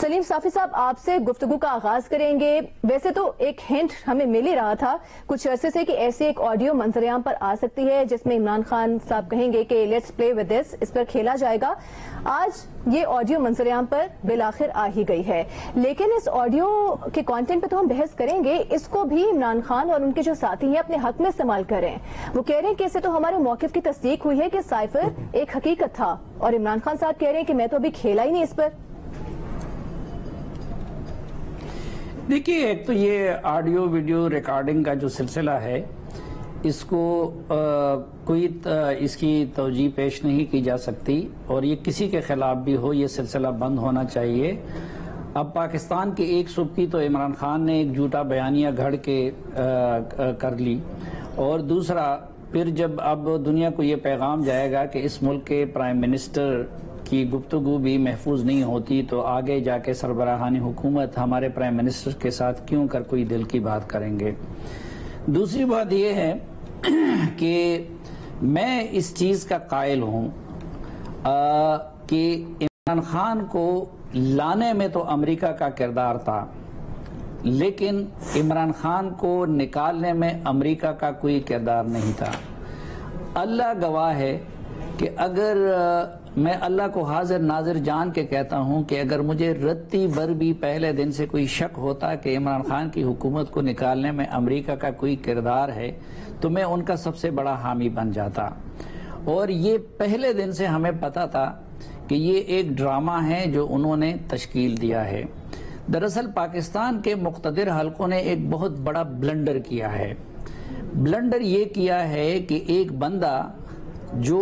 سلیم صافی صاحب، آپ سے گفتگو کا آغاز کریں گے۔ ویسے تو ایک ہنٹ ہمیں مل ہی رہا تھا کچھ عرصے سے کہ ایسے ایک آڈیو منظر عام پر آ سکتی ہے جس میں عمران خان صاحب کہیں گے کہ لیٹس پلے ود دس، اس پر کھیلا جائے گا۔ آج یہ آڈیو منظر عام پر بالآخر آ ہی گئی ہے، لیکن اس آڈیو کے کانٹینٹ پہ تو ہم بحث کریں گے، اس کو بھی عمران خان اور ان کے جو ساتھی ہیں اپنے حق میں استعمال کریں۔ وہ کہہ رہے ہیں کہ اسے تو ہمارے موقف کی تصدیق ہوئی ہے کہ سائفر ایک حقیقت تھا، اور عمران خان صاحب کہہ رہے ہیں کہ میں تو ابھی کھیلا ہی نہیں اس پر۔ دیکھیے، ایک تو یہ آڈیو ویڈیو ریکارڈنگ کا جو سلسلہ ہے، اس کو کوئی اس کی توجیہ پیش نہیں کی جا سکتی، اور یہ کسی کے خلاف بھی ہو یہ سلسلہ بند ہونا چاہیے۔ اب پاکستان کی ایک صبح تو عمران خان نے ایک جھوٹا بیانیہ گھڑ کے کر لی، اور دوسرا پھر جب اب دنیا کو یہ پیغام جائے گا کہ اس ملک کے پرائم منسٹر کی گفتگو بھی محفوظ نہیں ہوتی، تو آگے جا کے سربراہان حکومت ہمارے پرائم منسٹر کے ساتھ کیوں کر کوئی دل کی بات کریں گے۔ دوسری بات یہ ہے کہ میں اس چیز کا قائل ہوں کہ عمران خان کو لانے میں تو امریکہ کا کردار تھا، لیکن عمران خان کو نکالنے میں امریکہ کا کوئی کردار نہیں تھا۔ اللہ گواہ ہے کہ اگر میں اللہ کو حاضر ناظر جان کے کہتا ہوں کہ اگر مجھے رتی بھر بھی پہلے دن سے کوئی شک ہوتا کہ عمران خان کی حکومت کو نکالنے میں امریکہ کا کوئی کردار ہے، تو میں ان کا سب سے بڑا حامی بن جاتا۔ اور یہ پہلے دن سے ہمیں پتا تھا کہ یہ ایک ڈرامہ ہے جو انہوں نے تشکیل دیا ہے۔ دراصل پاکستان کے مقتدر حلقوں نے ایک بہت بڑا بلنڈر کیا ہے۔ بلنڈر یہ کیا ہے کہ ایک بندہ جو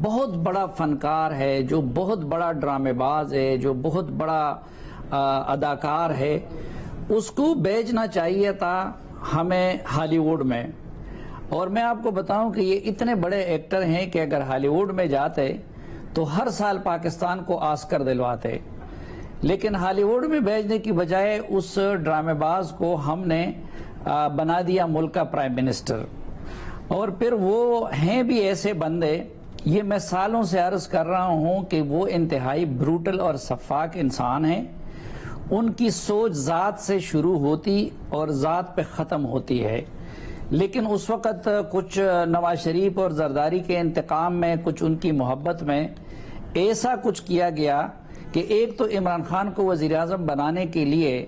بہت بڑا فنکار ہے، جو بہت بڑا ڈرامے باز ہے، جو بہت بڑا اداکار ہے، اس کو بھیجنا چاہیے تھا ہمیں ہالی ووڈ میں۔ اور میں آپ کو بتاؤں کہ یہ اتنے بڑے ایکٹر ہیں کہ اگر ہالی ووڈ میں جاتے تو ہر سال پاکستان کو آسکر دلواتے، لیکن ہالی ووڈ میں بھیجنے کی بجائے اس ڈرامے باز کو ہم نے بنا دیا ملک کا پرائم منسٹر۔ اور پھر وہ ہیں بھی ایسے بندے، یہ میں سالوں سے عرض کر رہا ہوں کہ وہ انتہائی بروٹل اور سفاک انسان ہیں۔ ان کی سوچ ذات سے شروع ہوتی اور ذات پہ ختم ہوتی ہے، لیکن اس وقت کچھ نواز شریف اور زرداری کے انتقام میں، کچھ ان کی محبت میں ایسا کچھ کیا گیا کہ ایک تو عمران خان کو وزیر اعظم بنانے کے لیے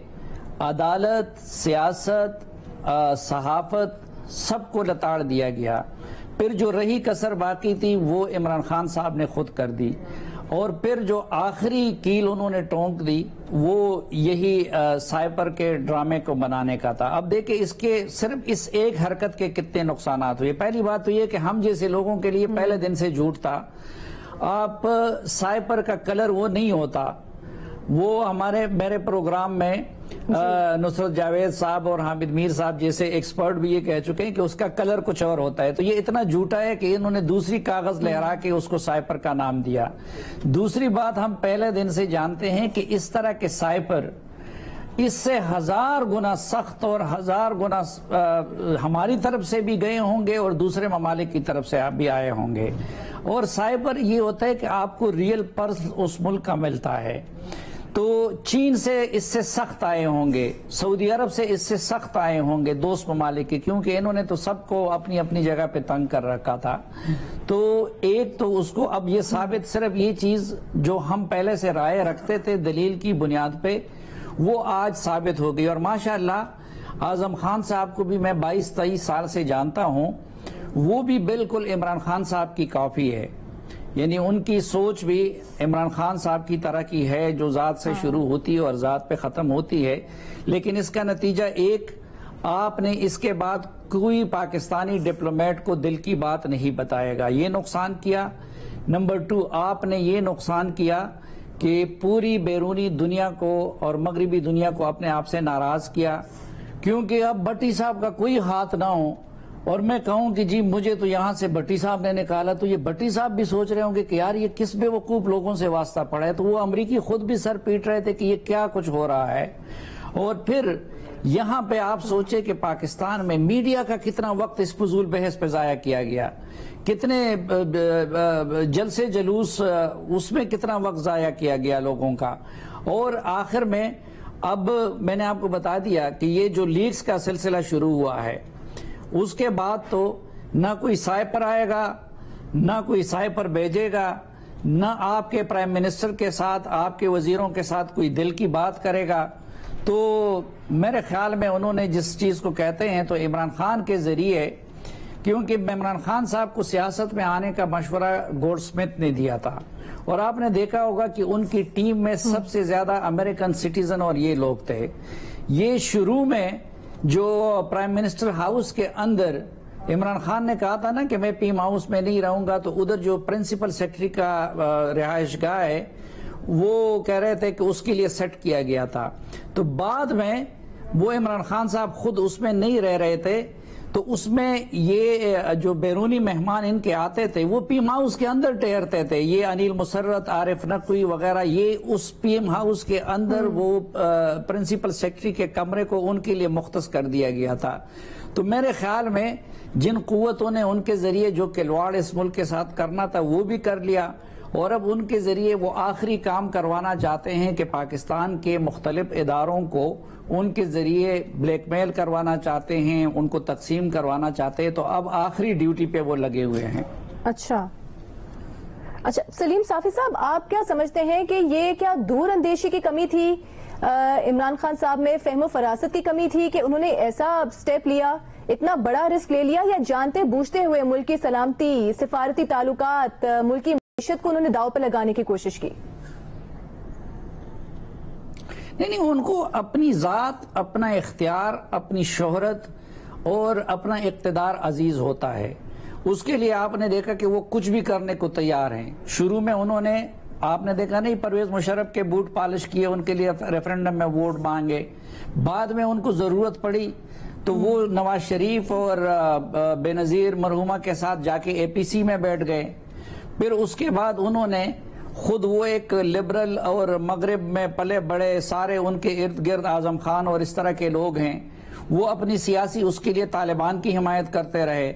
عدالت، سیاست، صحافت سب کو لتاڑ دیا گیا۔ پھر جو رہی کسر باقی تھی وہ عمران خان صاحب نے خود کر دی، اور پھر جو آخری کیل انہوں نے ٹونک دی وہ یہی سائپر کے ڈرامے کو بنانے کا تھا۔ اب دیکھیں اس کے صرف اس ایک حرکت کے کتنے نقصانات ہوئے۔ پہلی بات تو یہ کہ ہم جیسے لوگوں کے لیے پہلے دن سے جھوٹ تھا۔ آپ سائپر کا کلر وہ نہیں ہوتا، وہ میرے پروگرام میں نصرت جاوید صاحب اور حامد میر صاحب جیسے ایکسپرٹ بھی یہ کہہ چکے ہیں کہ اس کا کلر کچھ اور ہوتا ہے۔ تو یہ اتنا جھوٹا ہے کہ انہوں نے دوسری کاغذ لہرا کے اس کو سائپر کا نام دیا۔ دوسری بات، ہم پہلے دن سے جانتے ہیں کہ اس طرح کے سائپر اس سے 1000 گنا سخت اور 1000 گنا ہماری طرف سے بھی گئے ہوں گے اور دوسرے ممالک کی طرف سے بھی آئے ہوں گے۔ اور سائبر یہ ہوتا ہے کہ آپ کو ریئل پرس اس ملک کا ملتا ہے۔ تو چین سے اس سے سخت آئے ہوں گے، سعودی عرب سے اس سے سخت آئے ہوں گے، دوست ممالک کے، کیونکہ انہوں نے تو سب کو اپنی اپنی جگہ پہ تنگ کر رکھا تھا۔ تو ایک تو اس کو اب یہ ثابت، صرف یہ چیز جو ہم پہلے سے رائے رکھتے تھے دلیل کی بنیاد پہ، وہ آج ثابت ہو گئی۔ اور ماشاءاللہ اعظم خان صاحب کو بھی میں 22-23 سال سے جانتا ہوں، وہ بھی بالکل عمران خان صاحب کی کاپی ہے، یعنی ان کی سوچ بھی عمران خان صاحب کی طرح کی ہے، جو ذات سے شروع ہوتی ہے اور ذات پہ ختم ہوتی ہے۔ لیکن اس کا نتیجہ ایک، آپ نے اس کے بعد کوئی پاکستانی ڈپلومیٹ کو دل کی بات نہیں بتائے گا، یہ نقصان کیا۔ نمبر 2، آپ نے یہ نقصان کیا کہ پوری بیرونی دنیا کو اور مغربی دنیا کو اپنے آپ سے ناراض کیا، کیونکہ اب بھٹی صاحب کا کوئی ہاتھ نہ ہو اور میں کہوں کہ جی مجھے تو یہاں سے بھٹی صاحب نے نکالا، تو یہ بھٹی صاحب بھی سوچ رہے ہوں گے کہ یار یہ کس بے وقوف لوگوں سے واسطہ پڑا ہے۔ تو وہ امریکی خود بھی سر پیٹ رہے تھے کہ یہ کیا کچھ ہو رہا ہے۔ اور پھر یہاں پہ آپ سوچے کہ پاکستان میں میڈیا کا کتنا وقت اس فضول بحث پہ ضائع کیا گیا، کتنے جلسے جلوس اس میں کتنا وقت ضائع کیا گیا لوگوں کا، اور آخر میں اب میں نے آپ کو بتا دیا کہ یہ جو لیکس کا سلسلہ شروع ہوا ہے اس کے بعد تو نہ کوئی سائے پر آئے گا، نہ کوئی سائے پر بھیجے گا، نہ آپ کے پرائم منسٹر کے ساتھ، آپ کے وزیروں کے ساتھ کوئی دل کی بات کرے گا۔ تو میرے خیال میں انہوں نے جس چیز کو کہتے ہیں تو عمران خان کے ذریعے، کیونکہ عمران خان صاحب کو سیاست میں آنے کا مشورہ گولڈ سمتھ نے دیا تھا، اور آپ نے دیکھا ہوگا کہ ان کی ٹیم میں سب سے زیادہ امریکن سٹیزن اور یہ لوگ تھے۔ یہ شروع میں جو پرائم منسٹر ہاؤس کے اندر عمران خان نے کہا تھا نا کہ میں پیم ہاؤس میں نہیں رہوں گا، تو ادھر جو پرنسپل سیکرٹری کا رہائش گاہ ہے وہ کہہ رہے تھے کہ اس کے لیے سیٹ کیا گیا تھا، تو بعد میں وہ عمران خان صاحب خود اس میں نہیں رہ رہے تھے، تو اس میں یہ جو بیرونی مہمان ان کے آتے تھے وہ پیم ہاؤس کے اندر ٹھہرتے تھے، یہ انیل مسرت، عارف نقوی وغیرہ، یہ اس پیم ہاؤس کے اندر وہ پرنسپل سیکرٹری کے کمرے کو ان کے لیے مختص کر دیا گیا تھا۔ تو میرے خیال میں جن قوتوں نے ان کے ذریعے جو کھلواڑ اس ملک کے ساتھ کرنا تھا وہ بھی کر لیا، اور اب ان کے ذریعے وہ آخری کام کروانا چاہتے ہیں کہ پاکستان کے مختلف اداروں کو ان کے ذریعے بلیک میل کروانا چاہتے ہیں، ان کو تقسیم کروانا چاہتے ہیں، تو اب آخری ڈیوٹی پہ وہ لگے ہوئے ہیں۔ اچھا سلیم صافی صاحب، آپ کیا سمجھتے ہیں کہ یہ کیا دور اندیشی کی کمی تھی عمران خان صاحب میں، فہم و فراست کی کمی تھی کہ انہوں نے ایسا سٹیپ لیا، اتنا بڑا رسک لے لیا، یا جانتے بوجھتے ہوئے ملک کی سلامتی، سفارتی تعلقات، ملکی معیشت کو انہوں نے داؤ پہ لگانے کی کوشش کی؟ نہیں، ان کو اپنی ذات، اپنا اختیار، اپنی شہرت اور اپنا اقتدار عزیز ہوتا ہے، اس کے لیے آپ نے دیکھا کہ وہ کچھ بھی کرنے کو تیار ہیں۔ شروع میں انہوں نے، آپ نے دیکھا نہیں، پرویز مشرف کے بوٹ پالش کیے، ان کے لیے ریفرنڈم میں ووٹ مانگے، بعد میں ان کو ضرورت پڑی تو وہ نواز شریف اور بے نظیر مرحومہ کے ساتھ جا کے اے پی سی میں بیٹھ گئے۔ پھر اس کے بعد انہوں نے خود، وہ ایک لبرل اور مغرب میں پلے بڑے، سارے ان کے ارد گرد اعظم خان اور اس طرح کے لوگ ہیں، وہ اپنی سیاسی اس کے لیے طالبان کی حمایت کرتے رہے۔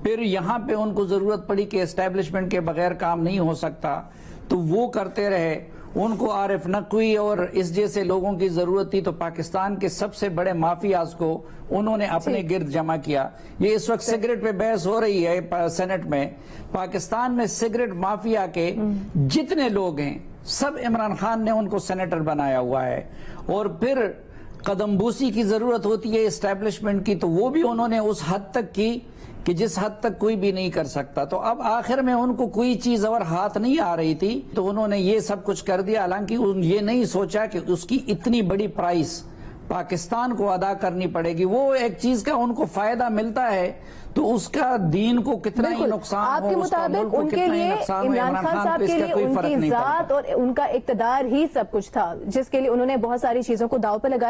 پھر یہاں پہ ان کو ضرورت پڑی کہ اسٹیبلشمنٹ کے بغیر کام نہیں ہو سکتا، تو وہ کرتے رہے۔ ان کو عارف نقوی اور اس جیسے لوگوں کی ضرورت تھی، تو پاکستان کے سب سے بڑے مافیاز کو انہوں نے اپنے گرد جمع کیا۔ یہ اس وقت سگریٹ پہ بحث ہو رہی ہے سینٹ میں، پاکستان میں سگریٹ مافیا کے جتنے لوگ ہیں سب عمران خان نے ان کو سینیٹر بنایا ہوا ہے، اور پھر قدم بوسی کی ضرورت ہوتی ہے اسٹیبلشمنٹ کی، تو وہ بھی انہوں نے اس حد تک کی کہ جس حد تک کوئی بھی نہیں کر سکتا۔ تو اب آخر میں ان کو کوئی چیز اور ہاتھ نہیں آ رہی تھی، تو انہوں نے یہ سب کچھ کر دیا، حالانکہ یہ نہیں سوچا کہ اس کی اتنی بڑی پرائس پاکستان کو ادا کرنی پڑے گی۔ وہ ایک چیز کا ان کو فائدہ ملتا ہے تو اس کا دین کو کتنا ہی نقصان ہو، آپ کے مطابق ان کے لیے عمران خان صاحب کے لیے ان کی ذات اور ان کا اقتدار ہی سب کچھ تھا، جس کے لیے انہوں نے بہت ساری چیزوں کو داؤ پہ لگایا۔